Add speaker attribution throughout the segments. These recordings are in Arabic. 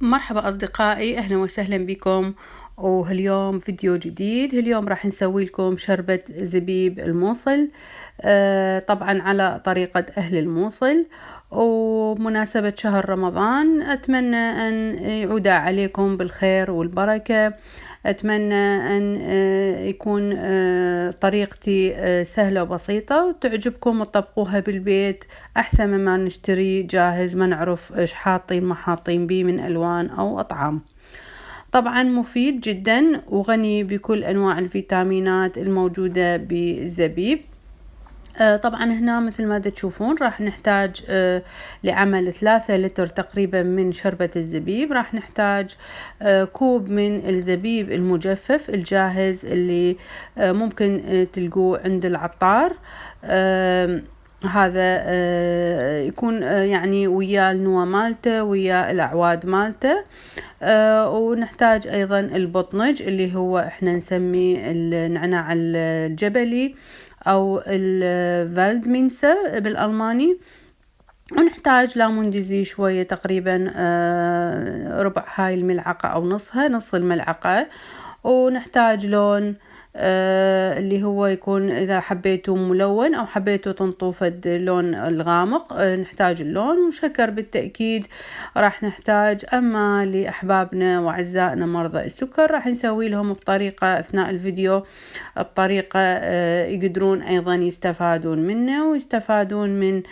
Speaker 1: مرحبا أصدقائي، أهلا وسهلا بكم. وهاليوم فيديو جديد. اليوم راح نسوي لكم شربة زبيب الموصل، طبعا على طريقة أهل الموصل، ومناسبة شهر رمضان. أتمنى أن يعود عليكم بالخير والبركة. أتمنى أن يكون طريقتي سهلة وبسيطة وتعجبكم وتطبقوها بالبيت أحسن مما نشتري جاهز ما نعرف إيش حاطين ما حاطين بيه من ألوان أو أطعام. طبعا مفيد جدا وغني بكل أنواع الفيتامينات الموجودة بالزبيب. طبعا هنا مثل ما تشوفون راح نحتاج لعمل 3 لتر تقريبا من شربة الزبيب. راح نحتاج كوب من الزبيب المجفف الجاهز اللي ممكن تلقوه عند العطار. هذا يكون يعني ويا النوى مالته ويا الأعواد مالته. ونحتاج أيضا البطنج اللي هو احنا نسميه النعناع الجبلي أو الفالدمينسا بالألماني. ونحتاج ليمون ديزي شوية تقريبا ربع هاي الملعقة أو نصها، نص الملعقة. ونحتاج لون اللي هو يكون إذا حبيتوا ملون أو حبيتوا تنطوفة اللون الغامق نحتاج اللون، وشكر بالتأكيد راح نحتاج. أما لأحبابنا وأعزائنا مرضى السكر راح نسوي لهم بطريقة أثناء الفيديو، بطريقة يقدرون أيضا يستفادون منه ويستفادون من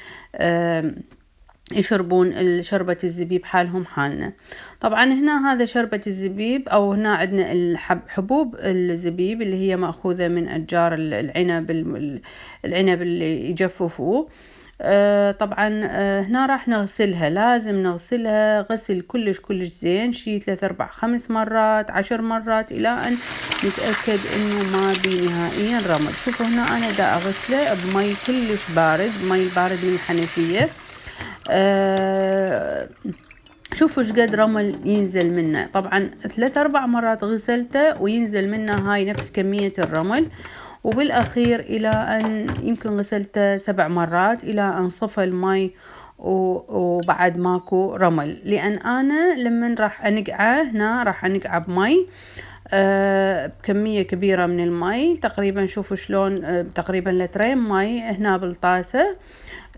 Speaker 1: يشربون شربة الزبيب حالهم حالنا. طبعا هنا هذا شربة الزبيب، أو هنا عندنا حبوب الزبيب اللي هي مأخوذة من أشجار العنب اللي يجففوه. طبعا هنا راح نغسلها، لازم نغسلها غسل كلش زين، شي 3 4 5 مرات 10 مرات إلى أن نتأكد إنه ما بي نهائيا رمل. شوفوا هنا أنا دا أغسله بمي كلش بارد، مي البارد من الحنفية. شوفوا ايش قد رمل ينزل منه. طبعا 3 4 مرات غسلته وينزل منه هاي نفس كمية الرمل. وبالأخير إلى أن يمكن غسلته 7 مرات إلى أن صفى المي وبعد ماكو رمل. لأن أنا لما راح أنقعه هنا راح أنقعه بمي بكمية كبيرة من المي تقريبا. شوفوا شلون تقريبا لترين مي هنا بالطاسة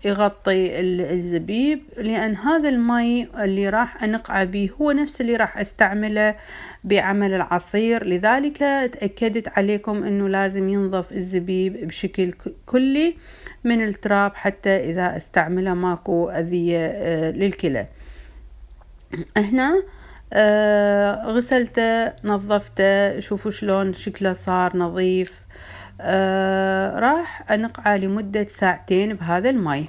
Speaker 1: يغطي الزبيب، لأن هذا المي اللي راح أنقع به هو نفس اللي راح أستعمله بعمل العصير. لذلك تأكدت عليكم أنه لازم ينظف الزبيب بشكل كلي من التراب حتى إذا استعمله ماكو أذية للكلى. هنا غسلته نظفته، شوفوا شلون شكله صار نظيف. راح أنقعه لمدة 2 ساعة بهذا المي.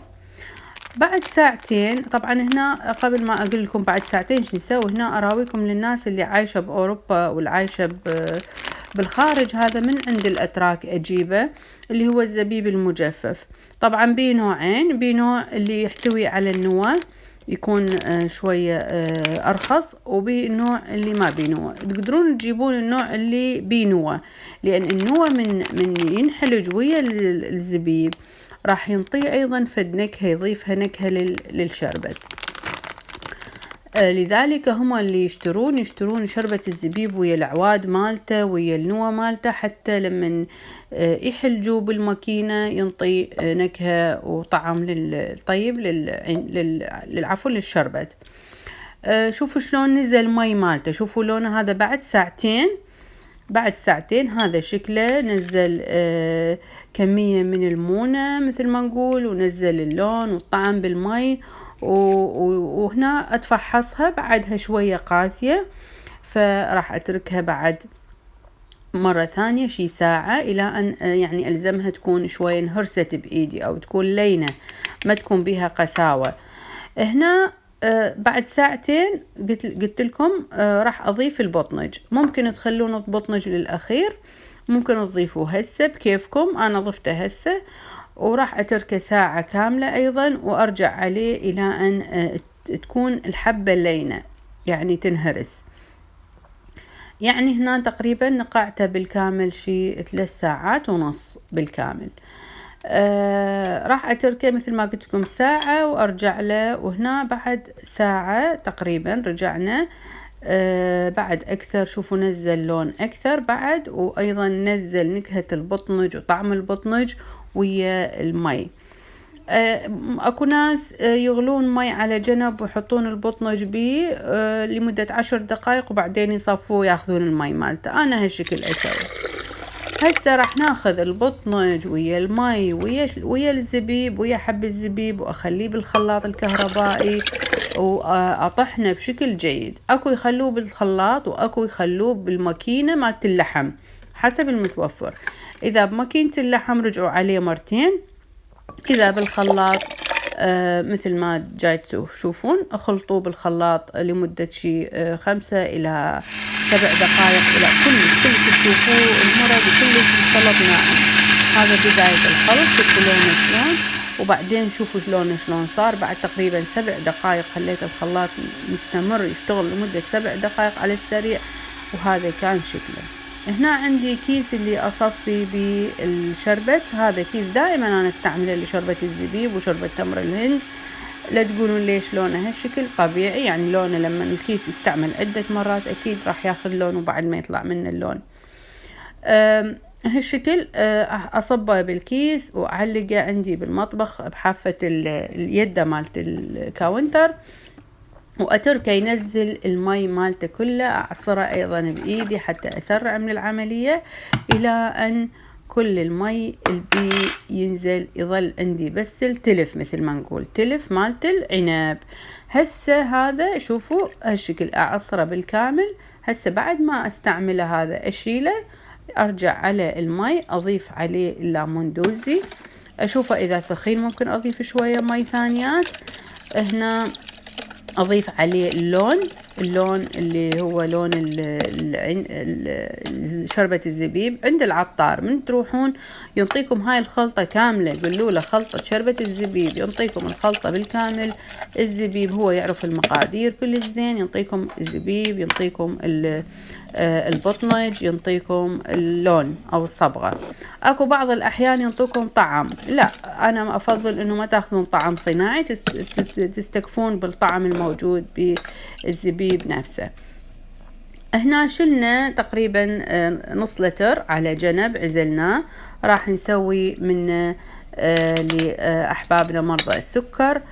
Speaker 1: بعد 2 ساعة طبعا هنا قبل ما أقول لكم بعد 2 ساعة شو نسوي، هنا أراويكم للناس اللي عايشة بأوروبا والعايشة بالخارج. هذا من عند الأتراك أجيبه اللي هو الزبيب المجفف. طبعا بيه نوعين، بيه نوع اللي يحتوي على النوى يكون شوية أرخص، وبيه النوع اللي ما بيه نوى. تقدرون تجيبون النوع اللي بيه نوى، لأن النوى من ينحلج ويا الزبيب راح ينطيه أيضا فد نكهة، يضيفها نكهة للشربت. لذلك هم اللي يشترون شربة الزبيب ويا الأعواد مالته ويا النوى مالته، حتى لما يحلجوا بالماكينة ينطي نكهة وطعم طيب للعفو للشربت. شوفوا شلون نزل مي مالته، شوفوا لونه هذا بعد 2 ساعة. بعد 2 ساعة هذا شكله نزل كمية من المونة مثل ما نقول، ونزل اللون والطعم بالمي. وهنا أتفحصها بعدها شوية قاسية، فراح أتركها بعد مرة ثانية شي ساعة إلى أن يعني ألزمها تكون شوية انهرست بإيدي أو تكون لينة ما تكون بها قساوة. هنا بعد 2 ساعة قلت لكم راح أضيف البطنج. ممكن تخلون البطنج للأخير، ممكن تضيفوه هسه بكيفكم. أنا ضفته هسه وراح أتركه ساعة كاملة أيضا، وأرجع عليه إلى أن تكون الحبة لينة يعني تنهرس. يعني هنا تقريبا نقعته بالكامل شي 3 ساعات ونص بالكامل. راح أتركه مثل ما قلت لكم ساعة وأرجع له. وهنا بعد ساعة تقريبا رجعنا بعد أكثر. شوفوا نزل لون أكثر بعد، وأيضا نزل نكهة البطنج وطعم البطنج ويا المي. اكو ناس يغلون مي على جنب ويحطون البطنج بيه لمدة 10 دقائق وبعدين يصفوه ياخذون المي مالته. انا هالشكل اسوي. هسه راح ناخذ البطنج ويا المي ويا الزبيب ويا حب الزبيب واخليه بالخلاط الكهربائي واطحنه بشكل جيد. اكو يخلوه بالخلاط واكو يخلوه بالماكينة مالت اللحم حسب المتوفر. اذا بماكينة اللحم رجعوا عليه مرتين، إذا بالخلاط مثل ما جاي تشوفون اخلطوه بالخلاط لمدة شي 5 إلى 7 دقائق إلى كل تشوفوه المرض وكل الخلط ناعم. هذا بداية الخلط. شوفوا لونه شلون، وبعدين شوفوا شلون صار بعد تقريبا 7 دقائق. خليت الخلاط مستمر يشتغل لمدة 7 دقائق على السريع، وهذا كان شكله. هنا عندي كيس اللي أصفي بالشربت. هذا كيس دائما أنا استعمله لشربة الزبيب وشربة تمر الهند. لا تقولون ليش لونه هالشكل، طبيعي يعني لونه لما الكيس يستعمل عدة مرات أكيد راح ياخذ لونه بعد ما يطلع منه اللون. هالشكل أصبه بالكيس وأعلقه عندي بالمطبخ بحافة اليدة مالت الكاونتر، وأتركه ينزل المي مالته كله. أعصره أيضا بإيدي حتى أسرع من العملية إلى أن كل المي البي ينزل، يظل عندي بس التلف مثل ما نقول تلف مالت العنب. هسه هذا شوفوا هالشكل أعصره بالكامل. هسه بعد ما استعمله هذا أشيله، أرجع على المي أضيف عليه الليمون دوزي. أشوفه إذا ثخين ممكن أضيف شوية مي ثانيات. هنا أضيف عليه اللون اللي هو لون شربة الزبيب عند العطار. من تروحون ينطيكم هاي الخلطة كاملة، قولوا له خلطة شربة الزبيب، ينطيكم الخلطة بالكامل. الزبيب هو يعرف المقادير كل زين، ينطيكم الزبيب، ينطيكم البطنج، ينطيكم اللون أو الصبغة. أكو بعض الأحيان ينطيكم طعم، لا أنا أفضل إنه ما تأخذون طعم صناعي، تستكفون بالطعم الموجود بالزبيب نفسه. هنا شلنا تقريبا نص لتر على جنب عزلناه. راح نسوي من لأحبابنا مرضى السكر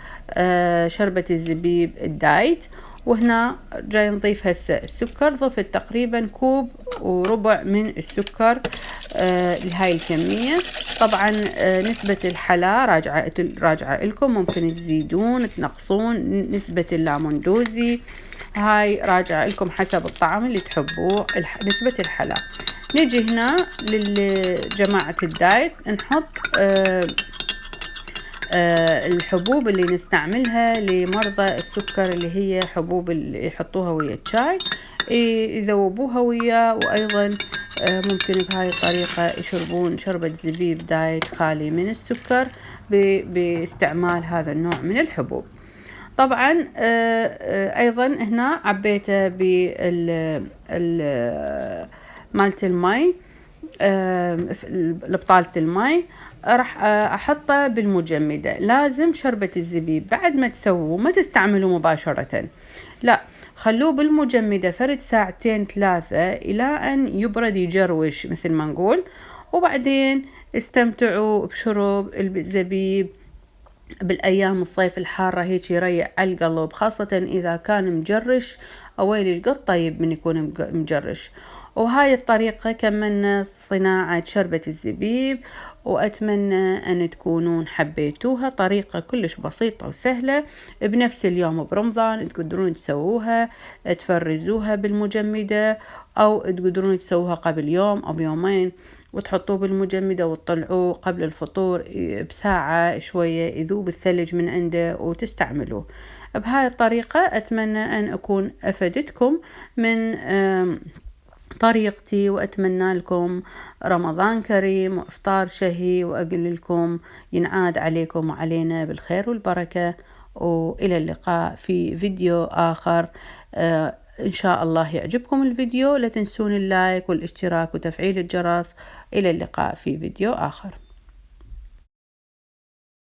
Speaker 1: شربة الزبيب الدايت. وهنا جاي نضيف هسه السكر. ضفت تقريبا كوب وربع من السكر لهاي الكمية. طبعا نسبة الحلا راجعة لكم، ممكن تزيدون تنقصون نسبة الليمون دوزي، هاي راجعة لكم حسب الطعم اللي تحبوه نسبة الحلا. نيجي هنا لجماعة الدايت نحط الحبوب اللي نستعملها لمرضى السكر، اللي هي حبوب اللي يحطوها ويا الشاي يذوبوها وياه. وأيضا ممكن بهاي الطريقة يشربون شربة زبيب دايت خالي من السكر باستعمال هذا النوع من الحبوب. طبعا أيضا هنا عبيته مالت المي، لبطالة المي راح أحطه بالمجمدة. لازم شربة الزبيب بعد ما تسووه ما تستعملوه مباشرة، لا خلوه بالمجمدة فرد 2-3 إلى أن يبرد يجروش مثل ما نقول، وبعدين استمتعوا بشرب الزبيب بالأيام الصيف الحارة. هيك يريح على القلب، خاصة إذا كان مجرش. أويلش قد طيب من يكون مجرش. وهاي الطريقة كملنا صناعة شربة الزبيب، وأتمنى أن تكونون حبيتوها. طريقة كلش بسيطة وسهلة، بنفس اليوم برمضان تقدرون تسووها، تفرزوها بالمجمدة، أو تقدرون تسووها قبل يوم أو بيومين وتحطوه بالمجمدة وتطلعوه قبل الفطور بساعة شوية يذوب الثلج من عنده وتستعملوه. بهاي الطريقة أتمنى أن أكون أفدتكم من طريقتي، وأتمنى لكم رمضان كريم وإفطار شهي، وأقول لكم ينعاد عليكم وعلينا بالخير والبركة. وإلى اللقاء في فيديو آخر. إن شاء الله يعجبكم الفيديو. لا تنسون اللايك والاشتراك وتفعيل الجرس. إلى اللقاء في فيديو آخر.